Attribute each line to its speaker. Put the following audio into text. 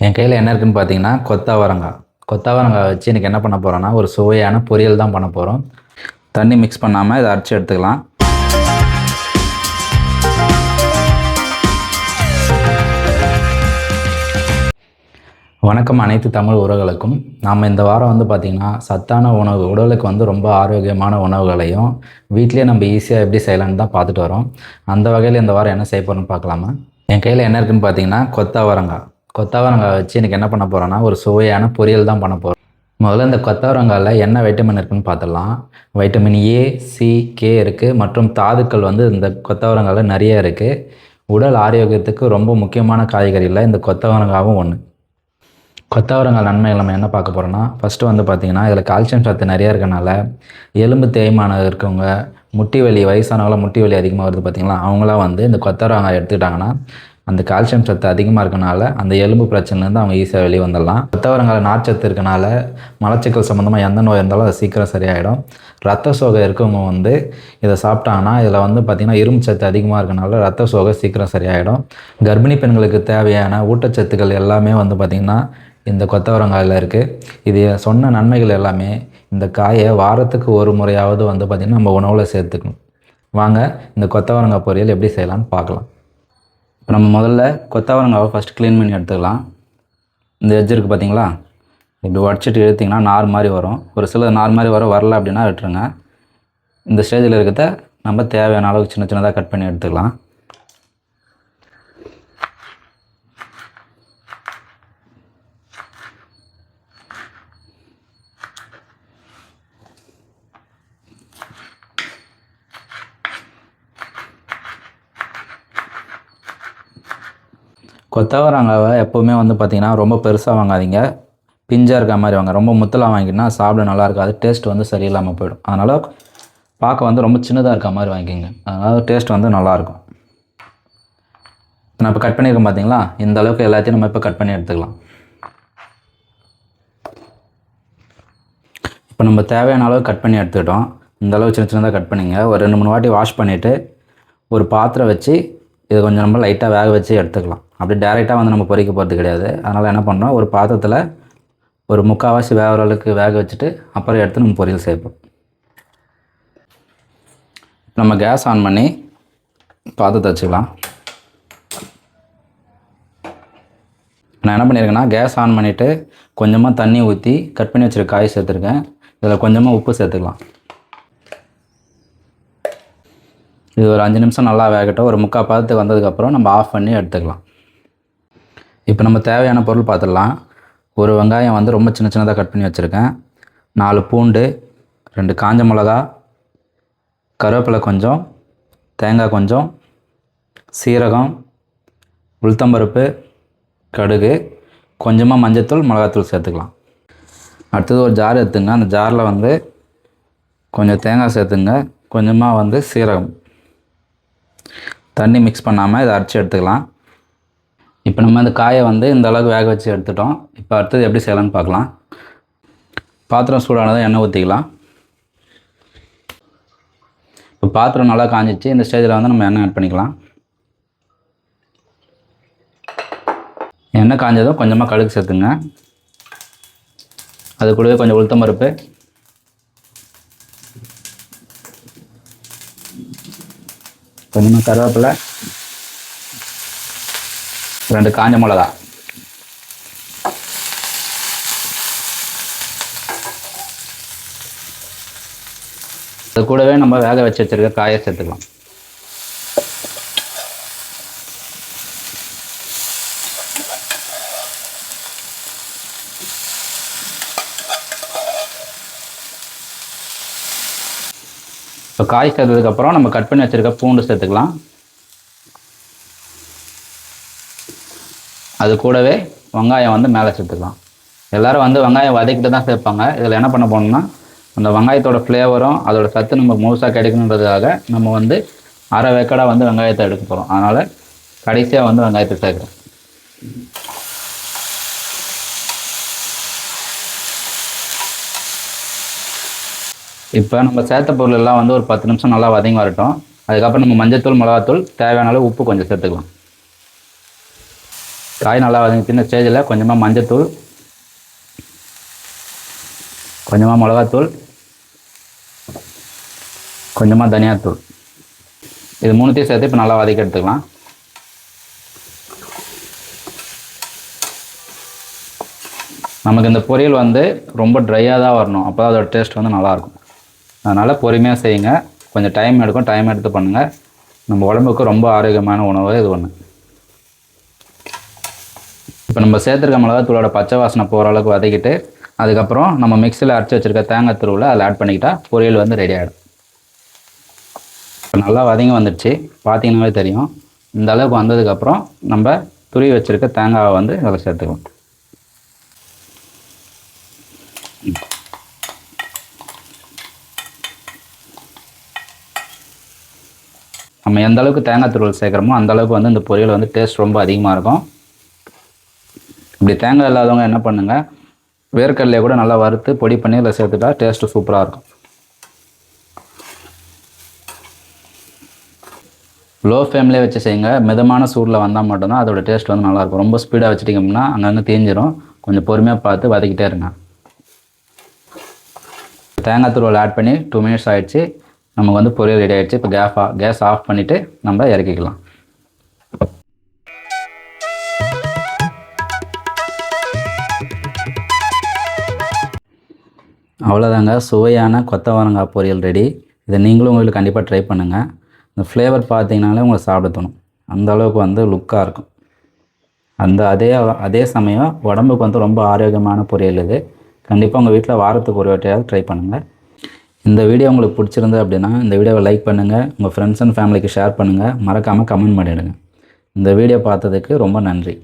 Speaker 1: என் கையில் என்ன இருக்குன்னு பார்த்தீங்கன்னா கொத்தவரங்காய். கொத்தவரங்காய் வச்சு இன்றைக்கி என்ன பண்ண போகிறோன்னா ஒரு சுவையான பொரியல் தான் பண்ண போகிறோம். தண்ணி மிக்ஸ் பண்ணாமல் இதை அரைச்சி எடுத்துக்கலாம். வணக்கம் அனைத்து தமிழ் உறவுகளுக்கும். நாம் இந்த வாரம் பார்த்திங்கன்னா சத்தான உணவு, உடலுக்கு ரொம்ப ஆரோக்கியமான உணவுகளையும் வீட்டிலே நம்ம ஈஸியாக எப்படி செய்யலான்னு தான் பார்த்துட்டு வரோம். அந்த வகையில் இந்த வாரம் என்ன செய்ய போகிறோன்னு பார்க்கலாமா? என் கையில் என்ன இருக்குதுன்னு பார்த்தீங்கன்னா கொத்தவரங்காய் வச்சு இன்றைக்கி என்ன பண்ண போகிறோன்னா ஒரு சுவையான பொரியல் தான் பண்ண போகிறோம். முதல்ல இந்த கொத்தவரங்காயில் என்ன வைட்டமின் இருக்குதுன்னு பார்த்துடலாம். வைட்டமின் ஏ, சி, கே இருக்குது மற்றும் தாதுக்கள் இந்த கொத்தவரங்காயில் நிறைய இருக்குது. உடல் ஆரோக்கியத்துக்கு ரொம்ப முக்கியமான காய்கறியில் இந்த கொத்தவரங்காவும் ஒன்று. கொத்தவரங்காய் நன்மைகள் நம்ம என்ன பார்க்க போகிறோன்னா, ஃபஸ்ட்டு பார்த்திங்கன்னா இதில் கால்சியம் சத்து நிறையா இருக்கனால எலும்பு தேய்மானம் இருக்கவங்க, முட்டி வலி, வயசானவங்களாம் முட்டி வலி அதிகமாக வருது பார்த்திங்களா, அவங்களாம் இந்த கொத்தவரங்காய் எடுத்துக்கிட்டாங்கன்னா அந்த கால்சியம் சத்து அதிகமாக இருக்கனால அந்த எலும்பு பிரச்சனைலேருந்து அவங்க ஈஸியாக வெளியே வந்துடலாம். கொத்தவரங்காயில் நார்ச்சத்து இருக்கனால மலச்சிக்கல் சம்மந்தமாக எந்த நோய் இருந்தாலும் அது சீக்கிரம் சரியாயிடும். ரத்த சோகை இருக்கவங்க இதை சாப்பிட்டாங்கன்னா இதில் பார்த்திங்கன்னா இரும்பு சத்து அதிகமாக இருக்கனால ரத்த சோகை சீக்கிரம் சரியாயிடும். கர்ப்பிணி பெண்களுக்கு தேவையான ஊட்டச்சத்துக்கள் எல்லாமே பார்த்திங்கன்னா இந்த கொத்தவரங்காயில் இருக்குது. இது சொன்ன நன்மைகள் எல்லாமே இந்த காயை வாரத்துக்கு ஒரு முறையாவது பார்த்திங்கன்னா நம்ம உணவில் சேர்த்துக்கணும். வாங்க இந்த கொத்தவரங்காய் பொரியல் எப்படி செய்யலான்னு பார்க்கலாம். இப்போ நம்ம முதல்ல கொத்தவரங்காவை ஃபஸ்ட்டு க்ளீன் பண்ணி எடுத்துக்கலாம். இந்த எட்ஜ் இருக்குது பார்த்திங்களா, இப்படி உடச்சிட்டு எடுத்திங்கன்னா நார் மாதிரி வரும். ஒரு சில நார் மாதிரி வரல அப்படின்னா விட்டுருங்க. இந்த ஸ்டேஜில் இருக்கிறத நம்ம தேவையான அளவுக்கு சின்ன சின்னதாக கட் பண்ணி எடுத்துக்கலாம். கொத்தவரங்காவை எப்போவுமே பார்த்திங்கன்னா ரொம்ப பெருசாக வாங்காதீங்க, பிஞ்சாக இருக்க மாதிரி வாங்க. ரொம்ப முத்தலாக வாங்கினா சாப்பிட நல்லா இருக்காது, டேஸ்ட் சரியில்லாமல் போயிடும். அதனால் பார்க்க ரொம்ப சின்னதாக இருக்க மாதிரி வாங்கிக்கோங்க, அதனால் டேஸ்ட் நல்லாயிருக்கும். நான் இப்போ கட் பண்ணியிருக்கேன் பார்த்திங்களா, இந்த அளவுக்கு எல்லாத்தையும் நம்ம இப்போ கட் பண்ணி எடுத்துக்கலாம். இப்போ நம்ம தேவையான அளவு கட் பண்ணி எடுத்துக்கிட்டோம். இந்த அளவு சின்ன சின்னதாக கட் பண்ணிங்க. ஒரு 2-3 வாட்டி வாஷ் பண்ணிவிட்டு ஒரு பாத்திரம் வச்சு இதை கொஞ்சம் நம்ம லைட்டாக வேக வச்சு எடுத்துக்கலாம். அப்படி டேரெக்டாக நம்ம பொரிக்க போகிறது கிடையாது. அதனால் என்ன பண்ணுறோம், ஒரு பாத்திரத்தில் ஒரு 3/4 வேகிற அளவுக்கு வேக வச்சுட்டு அப்புறம் எடுத்து நம்ம பொரியல் சேர்ப்போம். நம்ம கேஸ் ஆன் பண்ணி பாத்திரத்தை வச்சுக்கலாம். நான் என்ன பண்ணியிருக்கேன்னா, கேஸ் ஆன் பண்ணிவிட்டு கொஞ்சமாக தண்ணி ஊற்றி கட் பண்ணி வச்சுருக்க காய் சேர்த்துருக்கேன். இதில் கொஞ்சமாக உப்பு சேர்த்துக்கலாம். இது ஒரு 5 நிமிஷம் நல்லா வேகட்டும். ஒரு 3/4 பதத்துக்கு வந்ததுக்கப்புறம் நம்ம ஆஃப் பண்ணி எடுத்துக்கலாம். இப்போ நம்ம தேவையான பொருள் பார்த்துடலாம். ஒரு வெங்காயம் ரொம்ப சின்ன சின்னதாக கட் பண்ணி வச்சுருக்கேன். 4 பூண்டு, 2 காஞ்ச மிளகா, கருவேப்பிலை கொஞ்சம், தேங்காய் கொஞ்சம், சீரகம், உளுத்தம்பருப்பு, கடுகு, கொஞ்சமாக மஞ்சத்தூள், மிளகாத்தூள் சேர்த்துக்கலாம். அடுத்தது ஒரு ஜார் எடுத்துங்க. அந்த ஜாரில் கொஞ்சம் தேங்காய் சேர்த்துங்க, கொஞ்சமாக சீரகம். தண்ணி மிக்ஸ் பண்ணாமல் இதை அரைச்சி எடுத்துக்கலாம். இப்போ நம்ம இந்த காயை இந்த அளவுக்கு வேக வச்சு எடுத்துட்டோம். இப்போ அடுத்தது எப்படி செய்யலான்னு பார்க்கலாம். பாத்திரம் சூடானதை எண்ணெய் ஊற்றிக்கலாம். இப்போ பாத்திரம் நல்லா காஞ்சிச்சு. இந்த ஸ்டேஜில் நம்ம எண்ணெய் ஆட் பண்ணிக்கலாம். எண்ணெய் காஞ்சதும் கொஞ்சமாக கடுகு சேர்த்துங்க. அது கூடவே கொஞ்சம் உளுத்தம் பருப்பு, கொஞ்சமாக கருவேப்பிலை, 2 காஞ்ச மிளகா. அது கூடவே நம்ம வேக வச்சு வச்சுருக்க காயை சேர்த்துக்கலாம். இப்போ காய் சேர்த்ததுக்கப்புறம் நம்ம கட் பண்ணி வச்சுருக்க பூண்டு சேர்த்துக்கலாம். அது கூடவே வெங்காயம் மேலே சேர்த்துக்கலாம். எல்லோரும் வெங்காயம் வதக்கிட்டு தான் சேர்ப்பாங்க. இதில் என்ன பண்ண போகணும்னா, அந்த வெங்காயத்தோட ஃப்ளேவரும் அதோட சத்து நமக்கு முழுசாக கிடைக்கணுன்றதுக்காக நம்ம அரை வேக்காடாக வெங்காயத்தை எடுக்க போகிறோம். அதனால் கடைசியாக வெங்காயத்தை சேர்க்குறோம். இப்போ நம்ம சேர்த்த பொருள் எல்லாம் ஒரு 10 நிமிஷம் நல்லா வதங்கி வரட்டும். அதுக்கப்புறம் நம்ம மஞ்சத்தூள், மிளகாத்தூள், தேவையான அளவு உப்பு கொஞ்சம் சேர்த்துக்கலாம். காய் நல்லா வதங்கின ஸ்டேஜில் கொஞ்சமாக மஞ்சத்தூள், கொஞ்சமாக மிளகாத்தூள், கொஞ்சமாக தனியாத்தூள், இது மூணுத்தையும் சேர்த்து இப்போ நல்லா வதக்கி எடுத்துக்கலாம். நமக்கு இந்த பொரியல் வந்து ரொம்ப ட்ரையாக தான் வரணும், அப்போ தான் அதோட டேஸ்ட் வந்து நல்லாயிருக்கும். அதனால் பொறுமையாக செய்யுங்க, கொஞ்சம் டைம் எடுக்கும், டைம் எடுத்து பண்ணுங்கள். நம்ம உடம்புக்கு ரொம்ப ஆரோக்கியமான உணவு இது ஒன்று. இப்போ நம்ம சேர்த்துருக்க மிளகாத்தூளோட பச்சை வாசனை போகிற அளவுக்கு வதக்கிட்டு, அதுக்கப்புறம் நம்ம மிக்சியில் அரைச்சி வச்சுருக்க தேங்காய் துருவில் அதில் ஆட் பண்ணிக்கிட்டால் பொரியல் வந்து ரெடி ஆகிடும். இப்போ நல்லா வதங்கி வந்துடுச்சு, பார்த்தீங்கன்னாவே தெரியும். இந்த அளவுக்கு வந்ததுக்கப்புறம் நம்ம துருவி வச்சுருக்க தேங்காவை வந்து அதில் சேர்த்துக்கலாம். நம்ம எந்த அளவுக்கு தேங்காய் துருவல் சேர்க்குறோமோ அந்த அளவுக்கு வந்து இந்த பொரியல் வந்து டேஸ்ட் ரொம்ப அதிகமாக இருக்கும். இப்படி தேங்காய் இல்லாதவங்க என்ன பண்ணுங்கள், வேர்க்கடலையை கூட நல்லா வறுத்து பொடி பண்ணி அதில் சேர்த்துட்டா டேஸ்ட்டு சூப்பராக இருக்கும். லோ ஃப்ளேம்லேயே வச்சு செய்யுங்க, மிதமான சூடில் வந்தால் மட்டும்தான் அதோட டேஸ்ட் வந்து நல்லாயிருக்கும். ரொம்ப ஸ்பீடாக வச்சுட்டிங்கன்னா அங்கங்கே தீஞ்சிரும். கொஞ்சம் பொறுமையாக பார்த்து வதக்கிட்டே இருங்க. தேங்காய் துருவல் ஆட் பண்ணி 2 மினிட்ஸ் ஆகிடுச்சு. நமக்கு வந்து பொரியல் ரெடி ஆகிடுச்சு. இப்போ கேஸ் ஆஃப் பண்ணிவிட்டு நம்ம இறக்கிக்கலாம். அவ்வளோதாங்க, சுவையான கொத்தவரங்காய் பொரியல் ரெடி. இதை நீங்களும் உங்களுக்கு கண்டிப்பாக ட்ரை பண்ணுங்கள். இந்த ஃப்ளேவர் பார்த்தீங்கனாலே உங்களுக்கு சாப்பிட தோணும், அந்த அளவுக்கு வந்து லுக்காக இருக்கும். அதே சமயம் உடம்புக்கு வந்து ரொம்ப ஆரோக்கியமான பொரியல் இது. கண்டிப்பாக உங்கள் வீட்டில் வாரத்துக்கு ஒரு வாட்டியாவது ட்ரை பண்ணுங்கள். இந்த வீடியோ உங்களுக்கு பிடிச்சிருந்து அப்படின்னா இந்த வீடியோவை லைக் பண்ணுங்கள், உங்கள் ஃப்ரெண்ட்ஸ் அண்ட் ஃபேமிலிக்கு ஷேர் பண்ணுங்கள், மறக்காமல் கமெண்ட் பண்ணிவிடுங்க. இந்த வீடியோ பார்த்ததுக்கு ரொம்ப நன்றி.